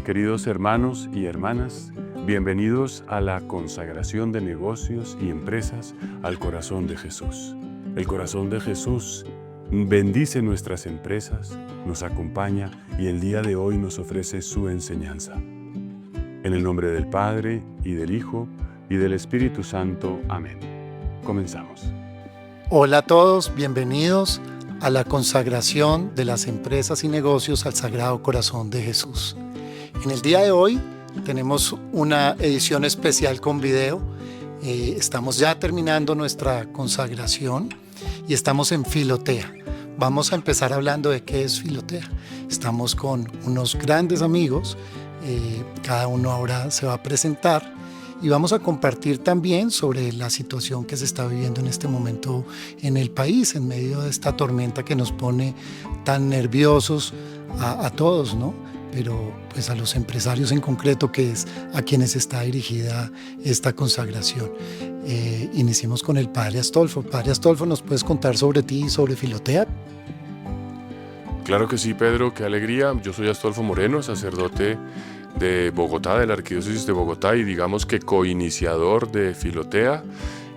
queridos hermanos y hermanas, bienvenidos a la consagración de negocios y empresas al corazón de Jesús. El corazón de Jesús bendice nuestras empresas, nos acompaña y el día de hoy nos ofrece su enseñanza. En el nombre del Padre, y del Hijo, y del Espíritu Santo. Amén. Comenzamos. Hola a todos, bienvenidos a la consagración de las empresas y negocios al Sagrado Corazón de Jesús. En el día de hoy tenemos una edición especial con video. Estamos ya terminando nuestra consagración y estamos en Filotea. Vamos a empezar hablando de qué es Filotea. Estamos con unos grandes amigos, cada uno ahora se va a presentar y vamos a compartir también sobre la situación que se está viviendo en este momento en el país, en medio de esta tormenta que nos pone tan nerviosos a todos, ¿no? Pero pues a los empresarios en concreto, que es a quienes está dirigida esta consagración. Iniciemos con el Padre Astolfo. Padre Astolfo, ¿nos puedes contar sobre ti y sobre Filotea? Claro que sí, Pedro, qué alegría. Yo soy Astolfo Moreno, sacerdote de Bogotá, de la Arquidiócesis de Bogotá, y digamos que coiniciador de Filotea,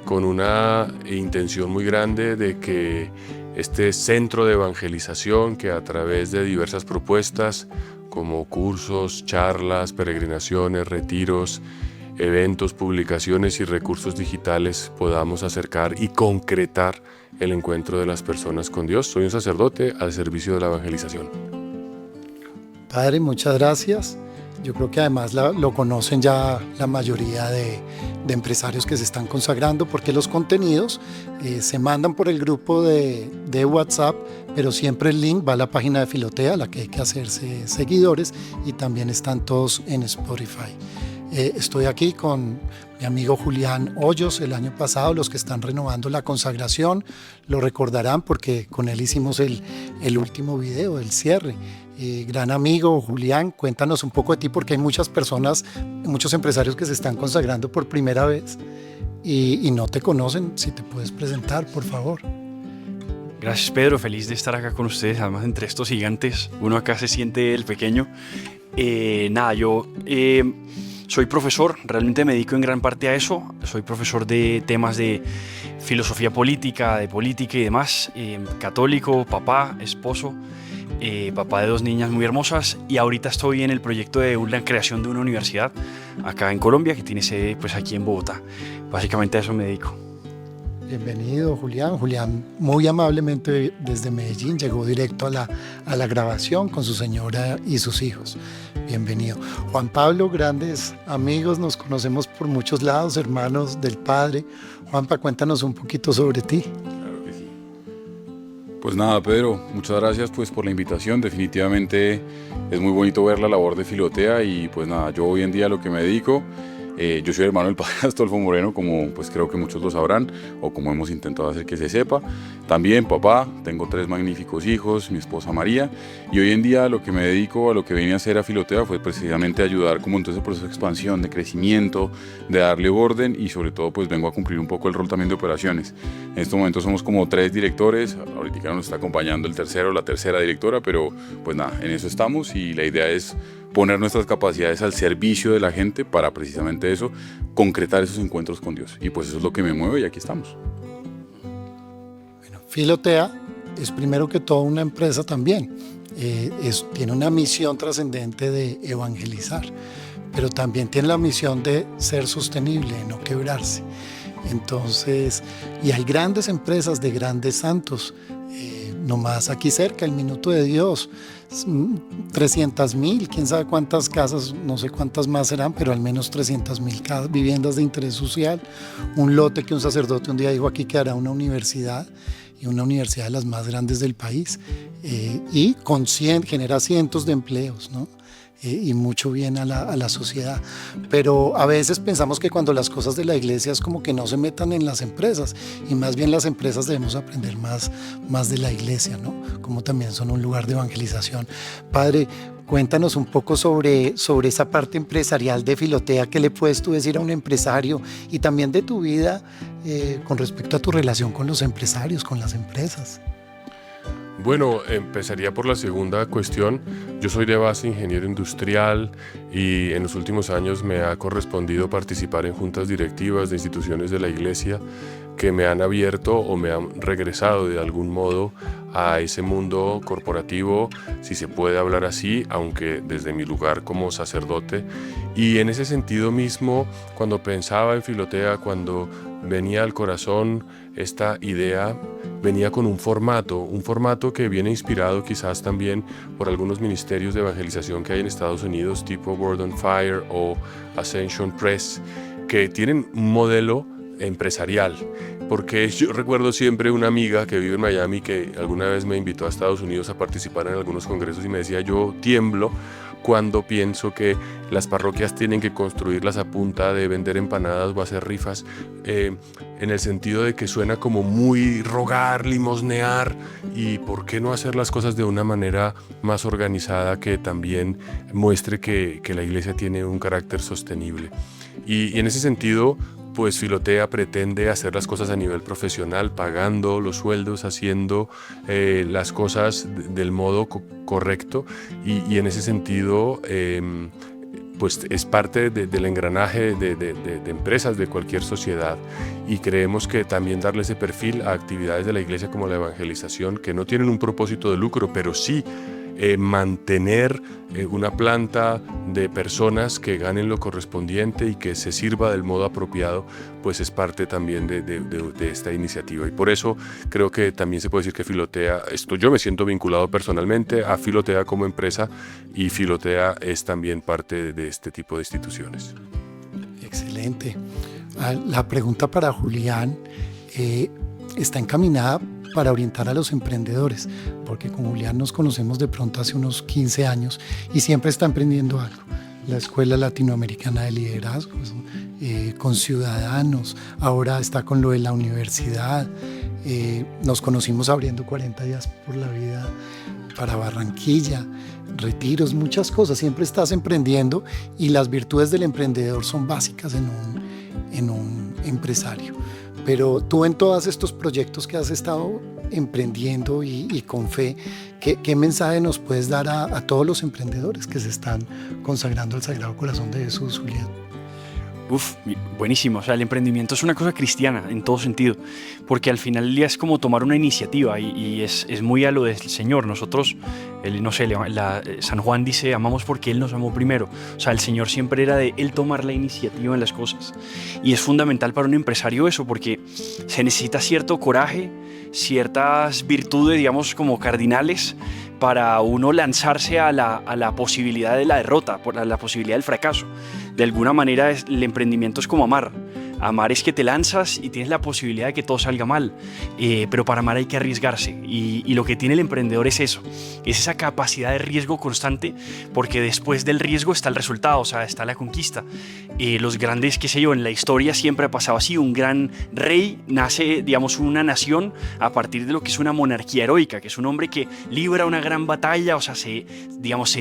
con una intención muy grande de que este centro de evangelización, que a través de diversas propuestas como cursos, charlas, peregrinaciones, retiros, eventos, publicaciones y recursos digitales, podamos acercar y concretar el encuentro de las personas con Dios. Soy un sacerdote al servicio de la evangelización. Padre, muchas gracias. Yo creo que además lo conocen ya la mayoría de empresarios que se están consagrando, porque los contenidos se mandan por el grupo de WhatsApp, pero siempre el link va a la página de Filotea, a la que hay que hacerse seguidores, y también están todos en Spotify. Estoy aquí con mi amigo Julián Hoyos. El año pasado, los que están renovando la consagración lo recordarán porque con él hicimos el último video, el cierre. Gran amigo Julián, cuéntanos un poco de ti, porque hay muchas personas, muchos empresarios que se están consagrando por primera vez y no te conocen. Si te puedes presentar, por favor. Gracias, Pedro, feliz de estar acá con ustedes, además entre estos gigantes, uno acá se siente el pequeño. Yo soy profesor, realmente me dedico en gran parte a eso. Soy profesor de temas de filosofía política, de política y demás. Católico, papá, esposo, papá de 2 niñas muy hermosas, y ahorita estoy en el proyecto de la creación de una universidad acá en Colombia que tiene sede pues aquí en Bogotá. Básicamente a eso me dedico. Bienvenido, Julián. Julián muy amablemente desde Medellín llegó directo a la grabación con su señora y sus hijos. Bienvenido. Juan Pablo, grandes amigos, nos conocemos por muchos lados, hermanos del Padre. Juanpa, cuéntanos un poquito sobre ti. Claro que sí. Pues nada, Pedro, muchas gracias pues por la invitación. Definitivamente es muy bonito ver la labor de Filotea y pues nada, yo hoy en día a lo que me dedico, yo soy hermano del Padre Astolfo Moreno, como pues creo que muchos lo sabrán, o como hemos intentado hacer que se sepa. También papá, tengo 3 magníficos hijos, mi esposa María, y hoy en día lo que me dedico, a lo que vine a hacer a Filotea fue precisamente ayudar como en todo ese proceso de expansión, de crecimiento, de darle orden, y sobre todo pues vengo a cumplir un poco el rol también de operaciones. En este momento somos como 3 directores, ahorita nos está acompañando el tercero, la tercera directora, pero pues nada, en eso estamos, y la idea es poner nuestras capacidades al servicio de la gente para precisamente eso, concretar esos encuentros con Dios. Y pues eso es lo que me mueve y aquí estamos. Bueno, Filotea es primero que todo una empresa también. Tiene una misión trascendente de evangelizar, pero también tiene la misión de ser sostenible, de no quebrarse. Entonces, y hay grandes empresas de grandes santos, nomás aquí cerca, el Minuto de Dios, 300.000, quién sabe cuántas casas, no sé cuántas más serán, pero al menos 300.000 viviendas de interés social, un lote que un sacerdote un día dijo aquí que hará una universidad, y una universidad de las más grandes del país, y genera cientos de empleos, ¿no? Y mucho bien a la sociedad. Pero a veces pensamos que cuando las cosas de la iglesia es como que no se metan en las empresas, y más bien las empresas debemos aprender más de la iglesia, ¿no? Como también son un lugar de evangelización. Padre, cuéntanos un poco sobre esa parte empresarial de Filotea. ¿Qué le puedes tú decir a un empresario? Y también de tu vida con respecto a tu relación con los empresarios, con las empresas. Bueno, empezaría por la segunda cuestión. Yo soy de base ingeniero industrial y en los últimos años me ha correspondido participar en juntas directivas de instituciones de la iglesia que me han abierto o me han regresado de algún modo a ese mundo corporativo, si se puede hablar así, aunque desde mi lugar como sacerdote. Y en ese sentido mismo, cuando pensaba en Filotea, cuando venía al corazón esta idea, venía con un formato que viene inspirado quizás también por algunos ministerios de evangelización que hay en Estados Unidos, tipo Word on Fire o Ascension Press, que tienen un modelo empresarial. Porque yo recuerdo siempre una amiga que vive en Miami que alguna vez me invitó a Estados Unidos a participar en algunos congresos y me decía: yo tiemblo cuando pienso que las parroquias tienen que construirlas a punta de vender empanadas o hacer rifas, en el sentido de que suena como muy rogar, limosnear, y por qué no hacer las cosas de una manera más organizada que también muestre que la iglesia tiene un carácter sostenible. Y en ese sentido, pues Filotea pretende hacer las cosas a nivel profesional, pagando los sueldos, haciendo las cosas del modo correcto, y en ese sentido pues es parte del engranaje de empresas de cualquier sociedad, y creemos que también darle ese perfil a actividades de la iglesia como la evangelización, que no tienen un propósito de lucro, pero sí mantener una planta de personas que ganen lo correspondiente y que se sirva del modo apropiado, pues es parte también de esta iniciativa. Y por eso creo que también se puede decir que Filotea, yo me siento vinculado personalmente a Filotea como empresa, y Filotea es también parte de este tipo de instituciones. Excelente. La pregunta para Julián está encaminada para orientar a los emprendedores, porque con Julián nos conocemos de pronto hace unos 15 años y siempre está emprendiendo algo. La Escuela Latinoamericana de Liderazgo, con ciudadanos, ahora está con lo de la universidad. Nos conocimos abriendo 40 días por la vida para Barranquilla, retiros, muchas cosas. Siempre estás emprendiendo, y las virtudes del emprendedor son básicas en un empresario. Pero tú, en todos estos proyectos que has estado emprendiendo y con fe, ¿qué mensaje nos puedes dar a todos los emprendedores que se están consagrando al Sagrado Corazón de Jesús, Julián? Buenísimo. O sea, el emprendimiento es una cosa cristiana en todo sentido, porque al final del día es como tomar una iniciativa, y es muy a lo del Señor. Nosotros, San Juan dice: amamos porque Él nos amó primero. O sea, el Señor siempre era de Él tomar la iniciativa en las cosas, y es fundamental para un empresario eso, porque se necesita cierto coraje, ciertas virtudes, digamos, como cardinales, para uno lanzarse a la posibilidad de la derrota, a la posibilidad del fracaso. De alguna manera el emprendimiento es como amar. Amar es que te lanzas y tienes la posibilidad de que todo salga mal, pero para amar hay que arriesgarse, y lo que tiene el emprendedor es eso, es esa capacidad de riesgo constante, porque después del riesgo está el resultado, o sea, está la conquista. Los grandes, qué sé yo, en la historia siempre ha pasado así: un gran rey nace, digamos, una nación a partir de lo que es una monarquía heroica, que es un hombre que libra una gran batalla, o sea, se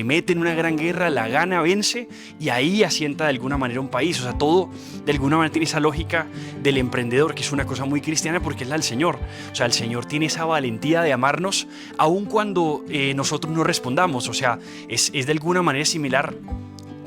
mete en una gran guerra, la gana, vence, y ahí asienta de alguna manera un país. O sea, todo de alguna manera tiene esa lógica del emprendedor, que es una cosa muy cristiana, porque es la del Señor. O sea, el Señor tiene esa valentía de amarnos aun cuando nosotros no respondamos. O sea, es de alguna manera similar,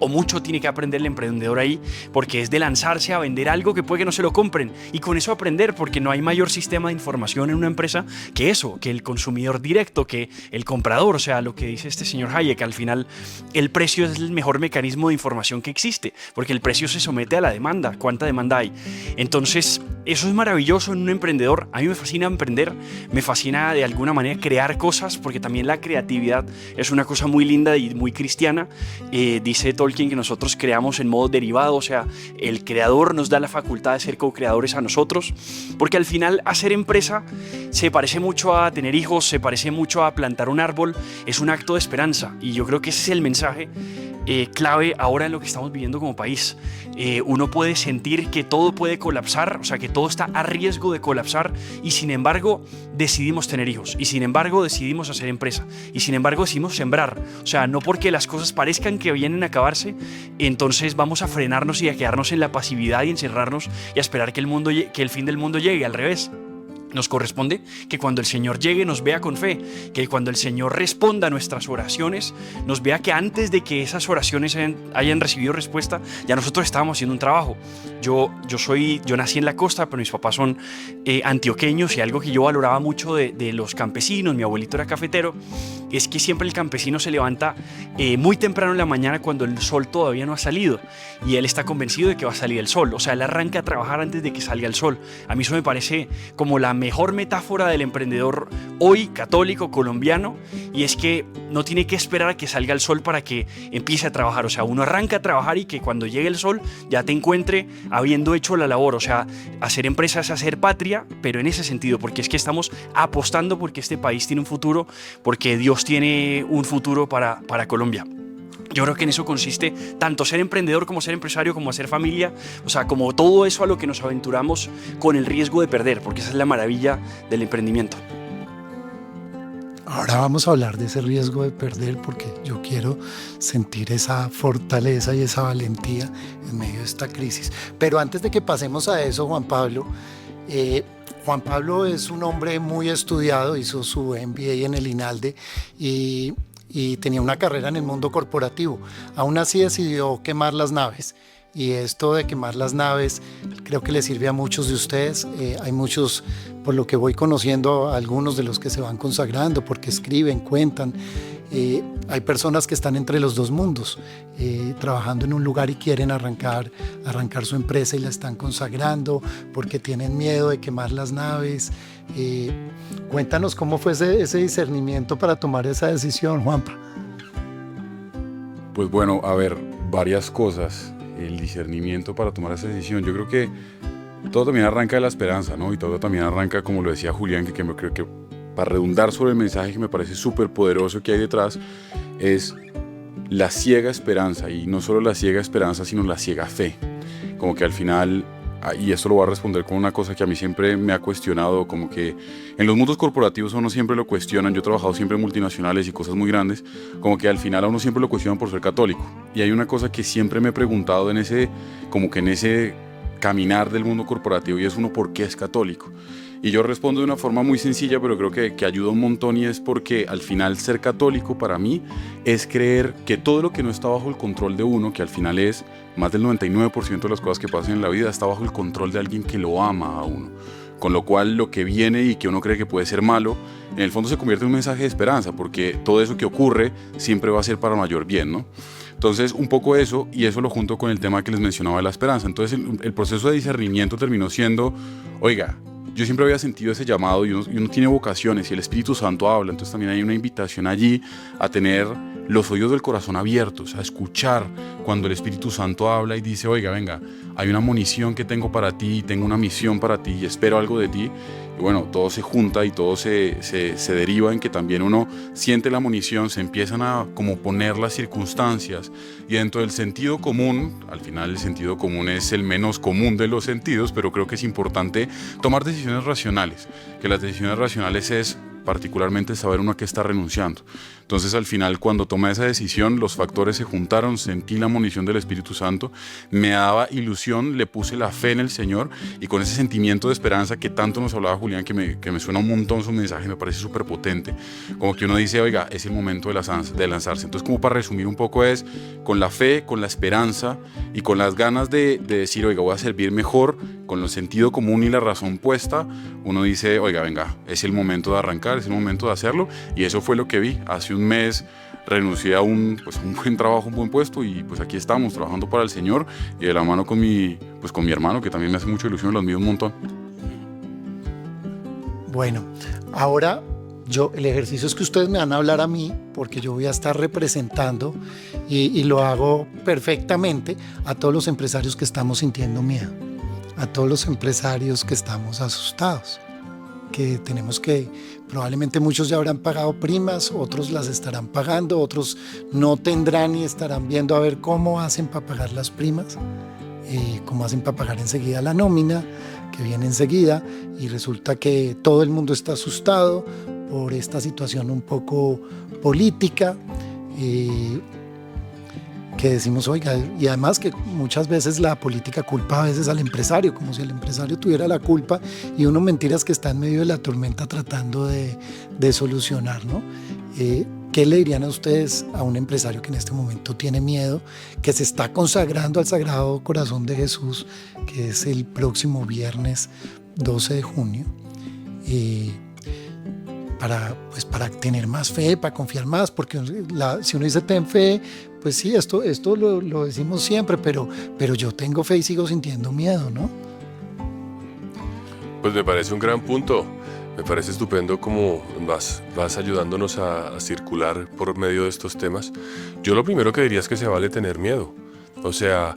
o mucho tiene que aprender el emprendedor ahí, porque es de lanzarse a vender algo que puede que no se lo compren, y con eso aprender, porque no hay mayor sistema de información en una empresa que eso, que el consumidor directo, que el comprador. O sea, lo que dice este señor Hayek, al final el precio es el mejor mecanismo de información que existe, porque el precio se somete a la demanda, cuánta demanda hay. Entonces, eso es maravilloso en un emprendedor. A mí me fascina emprender, me fascina de alguna manera crear cosas, porque también la creatividad es una cosa muy linda y muy cristiana. Dice Tolkien que nosotros creamos en modo derivado, o sea, el creador nos da la facultad de ser co-creadores a nosotros, porque al final hacer empresa se parece mucho a tener hijos, se parece mucho a plantar un árbol, es un acto de esperanza, y yo creo que ese es el mensaje clave ahora en lo que estamos viviendo como país. Uno puede sentir que todo puede colapsar, o sea, que todo está a riesgo de colapsar, y sin embargo decidimos tener hijos, y sin embargo decidimos hacer empresa, y sin embargo decidimos sembrar. O sea, no porque las cosas parezcan que vienen a acabarse, entonces vamos a frenarnos y a quedarnos en la pasividad y encerrarnos y a esperar que el fin del mundo llegue. Al revés. Nos corresponde que cuando el Señor llegue nos vea con fe, que cuando el Señor responda a nuestras oraciones, nos vea que antes de que esas oraciones hayan recibido respuesta, ya nosotros estábamos haciendo un trabajo. Yo nací en la costa, pero mis papás son antioqueños, y algo que yo valoraba mucho de los campesinos, mi abuelito era cafetero, es que siempre el campesino se levanta muy temprano en la mañana cuando el sol todavía no ha salido, y él está convencido de que va a salir el sol. O sea, él arranca a trabajar antes de que salga el sol. A mí eso me parece como la mejor metáfora del emprendedor hoy, católico, colombiano, y es que no tiene que esperar a que salga el sol para que empiece a trabajar. O sea, uno arranca a trabajar y que cuando llegue el sol ya te encuentre habiendo hecho la labor. O sea, hacer empresa es hacer patria, pero en ese sentido, porque es que estamos apostando porque este país tiene un futuro, porque Dios tiene un futuro para Colombia. Yo creo que en eso consiste tanto ser emprendedor como ser empresario, como hacer familia, o sea, como todo eso a lo que nos aventuramos con el riesgo de perder, porque esa es la maravilla del emprendimiento. Ahora vamos a hablar de ese riesgo de perder, porque yo quiero sentir esa fortaleza y esa valentía en medio de esta crisis. Pero antes de que pasemos a eso, Juan Pablo es un hombre muy estudiado, hizo su MBA en el INALDE y tenía una carrera en el mundo corporativo. Aún así decidió quemar las naves. Y esto de quemar las naves creo que le sirve a muchos de ustedes. Hay muchos, por lo que voy conociendo, algunos de los que se van consagrando porque escriben, cuentan. Hay personas que están entre los dos mundos, trabajando en un lugar y quieren arrancar su empresa y la están consagrando porque tienen miedo de quemar las naves. Cuéntanos cómo fue ese discernimiento para tomar esa decisión, Juanpa. Pues bueno, a ver, varias cosas. El discernimiento para tomar esa decisión. Yo creo que todo también arranca de la esperanza, ¿no? Y todo también arranca, como lo decía Julián, que me creo que para redundar sobre el mensaje que me parece súper poderoso que hay detrás, es la ciega esperanza. Y no solo la ciega esperanza, sino la ciega fe. Como que al final, y esto lo voy a responder con una cosa que a mí siempre me ha cuestionado, como que en los mundos corporativos a uno siempre lo cuestionan. Yo he trabajado siempre en multinacionales y cosas muy grandes, como que al final a uno siempre lo cuestionan por ser católico. Y hay una cosa que siempre me he preguntado en ese caminar del mundo corporativo, y es uno, ¿por qué es católico? Y yo respondo de una forma muy sencilla, pero creo que ayuda un montón, y es porque al final ser católico para mí es creer que todo lo que no está bajo el control de uno, que al final es más del 99% de las cosas que pasan en la vida, está bajo el control de alguien que lo ama a uno. Con lo cual lo que viene y que uno cree que puede ser malo, en el fondo se convierte en un mensaje de esperanza, porque todo eso que ocurre siempre va a ser para mayor bien, ¿no? Entonces, un poco eso, y eso lo junto con el tema que les mencionaba de la esperanza. Entonces, el proceso de discernimiento terminó siendo, oiga, yo siempre había sentido ese llamado, y uno tiene vocaciones y el Espíritu Santo habla, entonces también hay una invitación allí a tener los oídos del corazón abiertos, a escuchar cuando el Espíritu Santo habla y dice, oiga, venga, hay una munición que tengo para ti, tengo una misión para ti y espero algo de ti. Y bueno, todo se junta y todo se deriva en que también uno siente la munición, se empiezan a como poner las circunstancias, y dentro del sentido común, al final el sentido común es el menos común de los sentidos, pero creo que es importante tomar decisiones racionales, que las decisiones racionales es particularmente saber uno a qué está renunciando. Entonces al final, cuando tomé esa decisión, los factores se juntaron, sentí la munición del Espíritu Santo, me daba ilusión, le puse la fe en el Señor, y con ese sentimiento de esperanza que tanto nos hablaba Julián, que me suena un montón su mensaje, me parece súper potente, como que uno dice, oiga, es el momento de lanzarse. Entonces, como para resumir un poco, es con la fe, con la esperanza y con las ganas de decir, oiga, voy a servir mejor, con el sentido común y la razón puesta, uno dice, oiga, venga, es el momento de arrancar, es el momento de hacerlo. Y eso fue lo que vi. Hace un mes renuncié a un buen trabajo, un buen puesto, y pues aquí estamos trabajando para el Señor, y de la mano con mi hermano, que también me hace mucha ilusión, lo admiro un montón. Bueno, ahora el ejercicio es que ustedes me van a hablar a mí, porque yo voy a estar representando, y lo hago perfectamente, a todos los empresarios que estamos sintiendo miedo, a todos los empresarios que estamos asustados, que tenemos que, probablemente muchos ya habrán pagado primas, otros las estarán pagando, otros no tendrán y estarán viendo a ver cómo hacen para pagar las primas, cómo hacen para pagar enseguida la nómina que viene enseguida, y resulta que todo el mundo está asustado por esta situación un poco política, que que decimos, oiga, y además que muchas veces la política culpa a veces al empresario, como si el empresario tuviera la culpa y uno mentiras que está en medio de la tormenta tratando de solucionar, ¿no? ¿Qué le dirían a ustedes a un empresario que en este momento tiene miedo, que se está consagrando al Sagrado Corazón de Jesús, que es el próximo viernes 12 de junio? Para tener más fe, para confiar más, porque si uno dice ten fe, pues sí, esto lo decimos siempre, pero yo tengo fe y sigo sintiendo miedo, ¿no? Pues me parece un gran punto. Me parece estupendo cómo vas ayudándonos a circular por medio de estos temas. Yo lo primero que diría es que se vale tener miedo. O sea,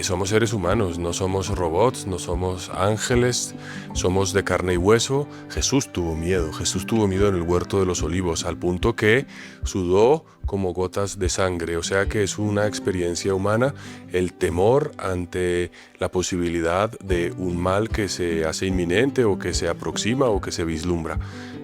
somos seres humanos, no somos robots, no somos ángeles, somos de carne y hueso. Jesús tuvo miedo en el huerto de los olivos, al punto que sudó como gotas de sangre. O sea que es una experiencia humana el temor ante la posibilidad de un mal que se hace inminente o que se aproxima o que se vislumbra.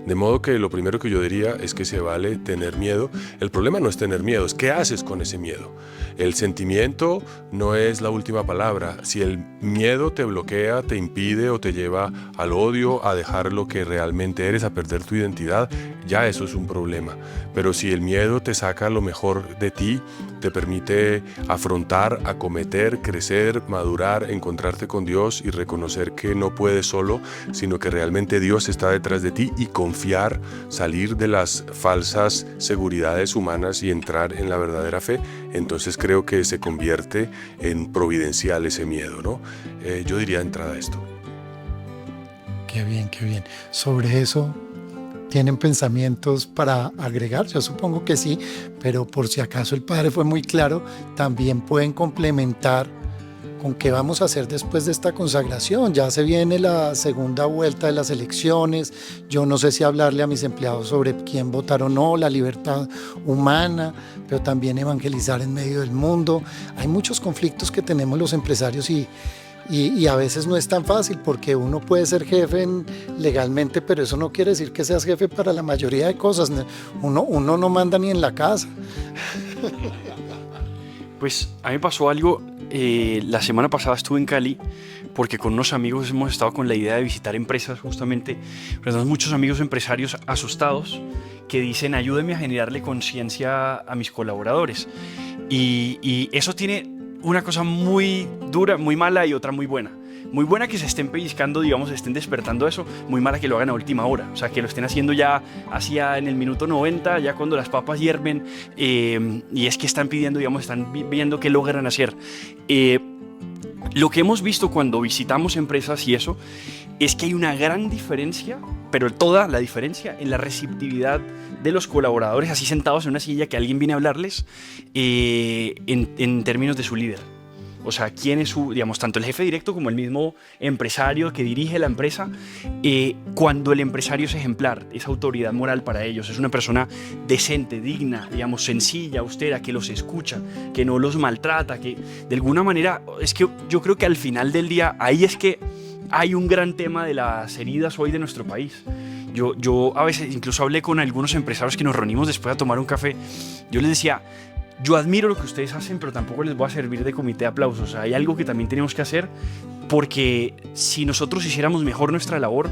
De modo que lo primero que yo diría es que se vale tener miedo. El problema no es tener miedo, es qué haces con ese miedo. El sentimiento no es la última palabra. Si el miedo te bloquea, te impide o te lleva al odio, a dejar lo que realmente eres, a perder tu identidad, ya eso es un problema. Pero si el miedo te saca lo mejor de ti, te permite afrontar, acometer, crecer, madurar, encontrarte con Dios y reconocer que no puedes solo, sino que realmente Dios está detrás de ti, y confiar, salir de las falsas seguridades humanas y entrar en la verdadera fe, entonces creo que se convierte en providencial ese miedo, ¿no? Yo diría de entrada esto. Qué bien, qué bien. Sobre eso, ¿tienen pensamientos para agregar? Yo supongo que sí, pero por si acaso el padre fue muy claro, también pueden complementar con qué vamos a hacer después de esta consagración. Ya se viene la segunda vuelta de las elecciones. Yo no sé si hablarle a mis empleados sobre quién votar o no, la libertad humana, pero también evangelizar en medio del mundo. Hay muchos conflictos que tenemos los empresarios y a veces no es tan fácil, porque uno puede ser jefe legalmente, pero eso no quiere decir que seas jefe para la mayoría de cosas. Uno no manda ni en la casa. Pues a mí me pasó algo. La semana pasada estuve en Cali porque con unos amigos hemos estado con la idea de visitar empresas justamente. Pero tenemos muchos amigos empresarios asustados que dicen ayúdenme a generarle conciencia a mis colaboradores. Y eso tiene una cosa muy dura, muy mala, y otra muy buena. Muy buena que se estén pellizcando, digamos, estén despertando eso. Muy mala que lo hagan a última hora. O sea, que lo estén haciendo ya hacia en el minuto 90, ya cuando las papas hierven. Y es que están pidiendo, digamos, están viendo qué logran hacer. Lo que hemos visto cuando visitamos empresas y eso, es que hay una gran diferencia, pero toda la diferencia en la receptividad de los colaboradores, así sentados en una silla que alguien viene a hablarles, en términos de su líder. O sea, quién es su, digamos, tanto el jefe directo como el mismo empresario que dirige la empresa. Cuando el empresario es ejemplar, es autoridad moral para ellos, es una persona decente, digna, digamos, sencilla, austera, que los escucha, que no los maltrata, que de alguna manera, es que yo creo que al final del día, ahí es que hay un gran tema de las heridas hoy de nuestro país. Yo a veces incluso hablé con algunos empresarios que nos reunimos después a tomar un café. Yo les decía, yo admiro lo que ustedes hacen, pero tampoco les voy a servir de comité de aplausos. Hay algo que también tenemos que hacer, porque si nosotros hiciéramos mejor nuestra labor,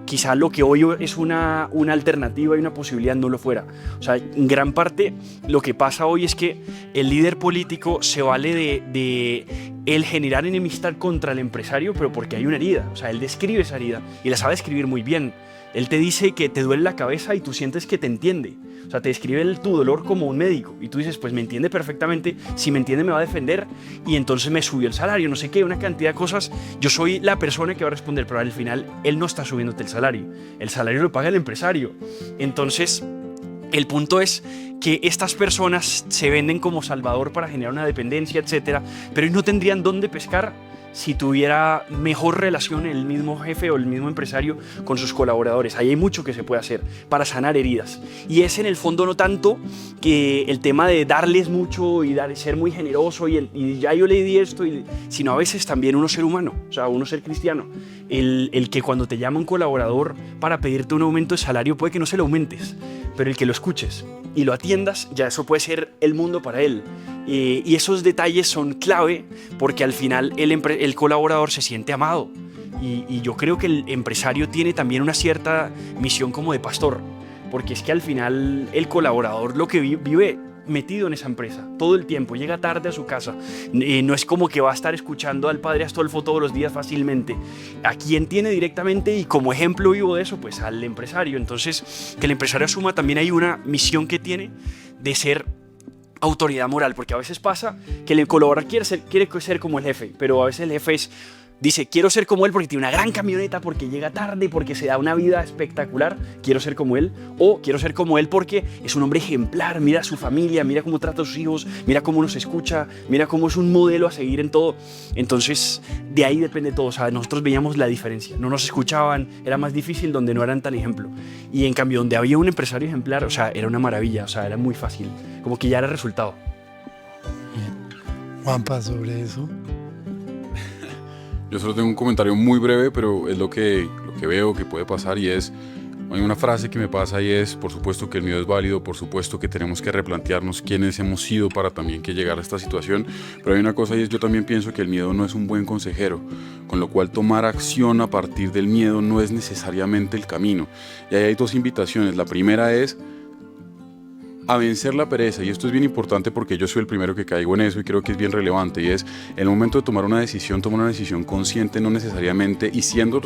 quizá lo que hoy es una alternativa y una posibilidad no lo fuera. O sea, en gran parte lo que pasa hoy es que el líder político se vale de el generar enemistad contra el empresario, pero porque hay una herida. O sea, él describe esa herida y la sabe escribir muy bien. Él te dice que te duele la cabeza y tú sientes que te entiende. O sea, te describe tu dolor como un médico y tú dices, pues me entiende perfectamente, si me entiende me va a defender y entonces me subió el salario, no sé qué, una cantidad de cosas. Yo soy la persona que va a responder, pero al final él no está subiéndote el salario lo paga el empresario. Entonces, el punto es que estas personas se venden como salvador para generar una dependencia, etcétera, pero ellos no tendrían dónde pescar si tuviera mejor relación el mismo jefe o el mismo empresario con sus colaboradores. Ahí hay mucho que se puede hacer para sanar heridas. Y es en el fondo no tanto que el tema de darles mucho y ser muy generoso y ya yo le di esto, sino a veces también uno ser humano, o sea, uno ser cristiano. El que cuando te llama un colaborador para pedirte un aumento de salario puede que no se lo aumentes, pero el que lo escuches y lo atiendas, ya eso puede ser el mundo para él. Y esos detalles son clave porque al final el colaborador se siente amado. Y yo creo que el empresario tiene también una cierta misión como de pastor, porque es que al final el colaborador lo que vive metido en esa empresa todo el tiempo, llega tarde a su casa, no es como que va a estar escuchando al padre Astolfo todos los días fácilmente. ¿A quién tiene directamente? Y como ejemplo vivo de eso, pues al empresario. Entonces, que el empresario asuma también hay una misión que tiene de ser autoridad moral, porque a veces pasa que el colaborador quiere ser como el jefe, pero a veces el jefe dice, quiero ser como él porque tiene una gran camioneta, porque llega tarde, porque se da una vida espectacular, quiero ser como él. O quiero ser como él porque es un hombre ejemplar, mira a su familia, mira cómo trata a sus hijos, mira cómo nos escucha, mira cómo es un modelo a seguir en todo. Entonces, de ahí depende todo. O sea, nosotros veíamos la diferencia, no nos escuchaban, era más difícil donde no eran tan ejemplo. Y en cambio, donde había un empresario ejemplar, o sea, era una maravilla, o sea, era muy fácil, como que ya era resultado. Bien. Juanpa, sobre eso. Yo solo tengo un comentario muy breve, pero es lo que veo que puede pasar, y es, hay una frase que me pasa y es, por supuesto que el miedo es válido, por supuesto que tenemos que replantearnos quiénes hemos sido para también que llegar a esta situación, pero hay una cosa y es, yo también pienso que el miedo no es un buen consejero, con lo cual tomar acción a partir del miedo no es necesariamente el camino. Y ahí hay dos invitaciones. La primera es a vencer la pereza, y esto es bien importante porque yo soy el primero que caigo en eso y creo que es bien relevante, y es el momento de tomar una decisión consciente, no necesariamente, y siendo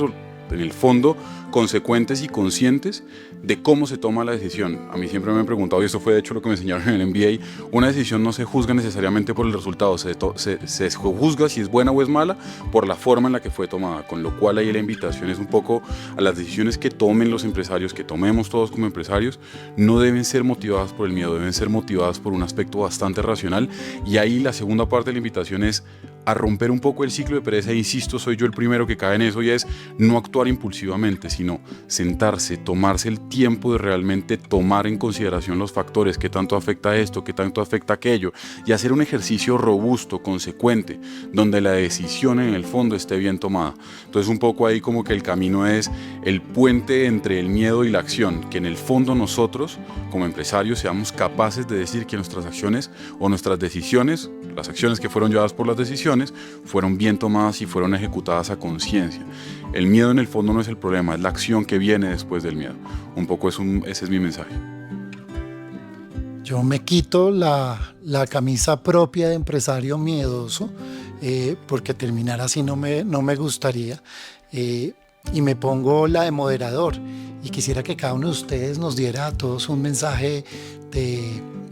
en el fondo consecuentes y conscientes de cómo se toma la decisión. A mí siempre me han preguntado, y esto fue de hecho lo que me enseñaron en el MBA, una decisión no se juzga necesariamente por el resultado, se juzga si es buena o es mala por la forma en la que fue tomada, con lo cual ahí la invitación es un poco a las decisiones que tomen los empresarios, que tomemos todos como empresarios, no deben ser motivadas por el miedo, deben ser motivadas por un aspecto bastante racional. Y ahí la segunda parte de la invitación es a romper un poco el ciclo de pereza, e insisto, soy yo el primero que cae en eso, y es no actuar impulsivamente, sino sentarse, tomarse el tiempo de realmente tomar en consideración los factores, qué tanto afecta esto, qué tanto afecta aquello, y hacer un ejercicio robusto, consecuente, donde la decisión en el fondo esté bien tomada. Entonces un poco ahí como que el camino es el puente entre el miedo y la acción, que en el fondo nosotros como empresarios seamos capaces de decir que nuestras acciones o nuestras decisiones, las acciones que fueron llevadas por las decisiones, fueron bien tomadas y fueron ejecutadas a conciencia. El miedo en el fondo no es el problema, es la acción que viene después del miedo. Un poco ese es mi mensaje. Yo me quito la camisa propia de empresario miedoso, porque terminar así no me gustaría, y me pongo la de moderador, y quisiera que cada uno de ustedes nos diera a todos un mensaje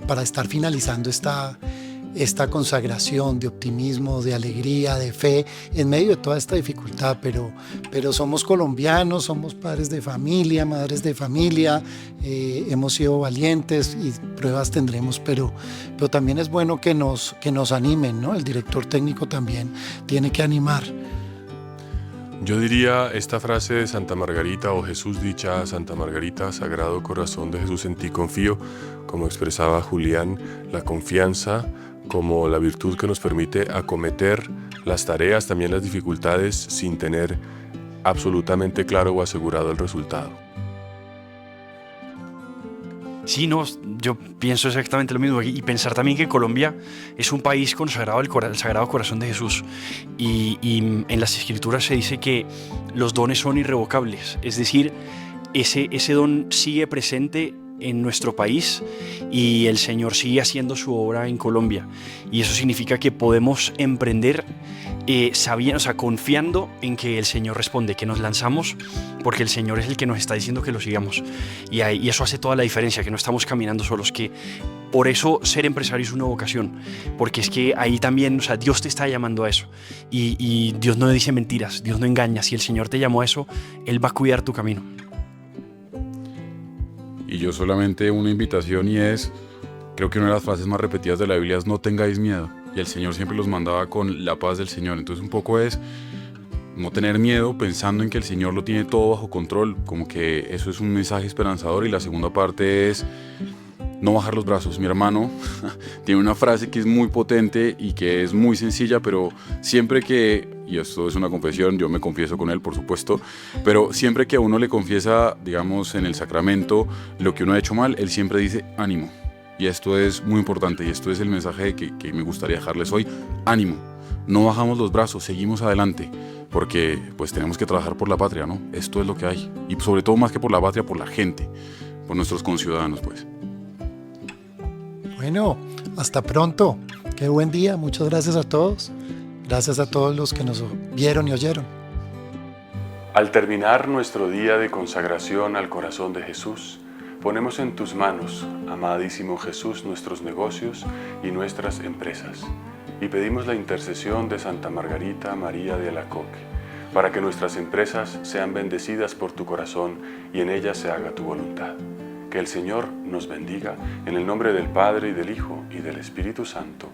para estar finalizando esta consagración de optimismo, de alegría, de fe en medio de toda esta dificultad, pero somos colombianos, somos padres de familia, madres de familia, hemos sido valientes y pruebas tendremos, pero también es bueno que nos animen, ¿no? El director técnico también tiene que animar. Yo diría esta frase de Santa Margarita, o Jesús dicha a Santa Margarita: Sagrado Corazón de Jesús, en ti confío, como expresaba Julián, la confianza como la virtud que nos permite acometer las tareas, también las dificultades, sin tener absolutamente claro o asegurado el resultado. Sí, no, yo pienso exactamente lo mismo, y pensar también que Colombia es un país consagrado al Sagrado Corazón de Jesús, y en las Escrituras se dice que los dones son irrevocables, es decir, ese don sigue presente en nuestro país y el Señor sigue haciendo su obra en Colombia, y eso significa que podemos emprender sabiendo, o sea, confiando en que el Señor responde, que nos lanzamos porque el Señor es el que nos está diciendo que lo sigamos, y eso hace toda la diferencia, que no estamos caminando solos, que por eso ser empresario es una vocación, porque es que ahí también, o sea, Dios te está llamando a eso, y Dios no dice mentiras, Dios no engaña. Si el Señor te llamó a eso, Él va a cuidar tu camino. Y yo solamente una invitación, y es, creo que una de las frases más repetidas de la Biblia es: no tengáis miedo, y el Señor siempre los mandaba con la paz del Señor. Entonces un poco es no tener miedo pensando en que el Señor lo tiene todo bajo control, como que eso es un mensaje esperanzador. Y la segunda parte es no bajar los brazos. Mi hermano tiene una frase que es muy potente y que es muy sencilla, pero siempre que, y esto es una confesión, yo me confieso con él, por supuesto, pero siempre que a uno le confiesa, digamos, en el sacramento lo que uno ha hecho mal, él siempre dice: ánimo. Y esto es muy importante y esto es el mensaje que me gustaría dejarles hoy. Ánimo, no bajamos los brazos, seguimos adelante, porque pues tenemos que trabajar por la patria, ¿no? Esto es lo que hay. Y sobre todo más que por la patria, por la gente, por nuestros conciudadanos, pues. Bueno, hasta pronto. Qué buen día. Muchas gracias a todos. Gracias a todos los que nos vieron y oyeron. Al terminar nuestro día de consagración al corazón de Jesús, ponemos en tus manos, amadísimo Jesús, nuestros negocios y nuestras empresas, y pedimos la intercesión de Santa Margarita María de Alacoque, para que nuestras empresas sean bendecidas por tu corazón y en ellas se haga tu voluntad. Que el Señor nos bendiga, en el nombre del Padre, y del Hijo, y del Espíritu Santo.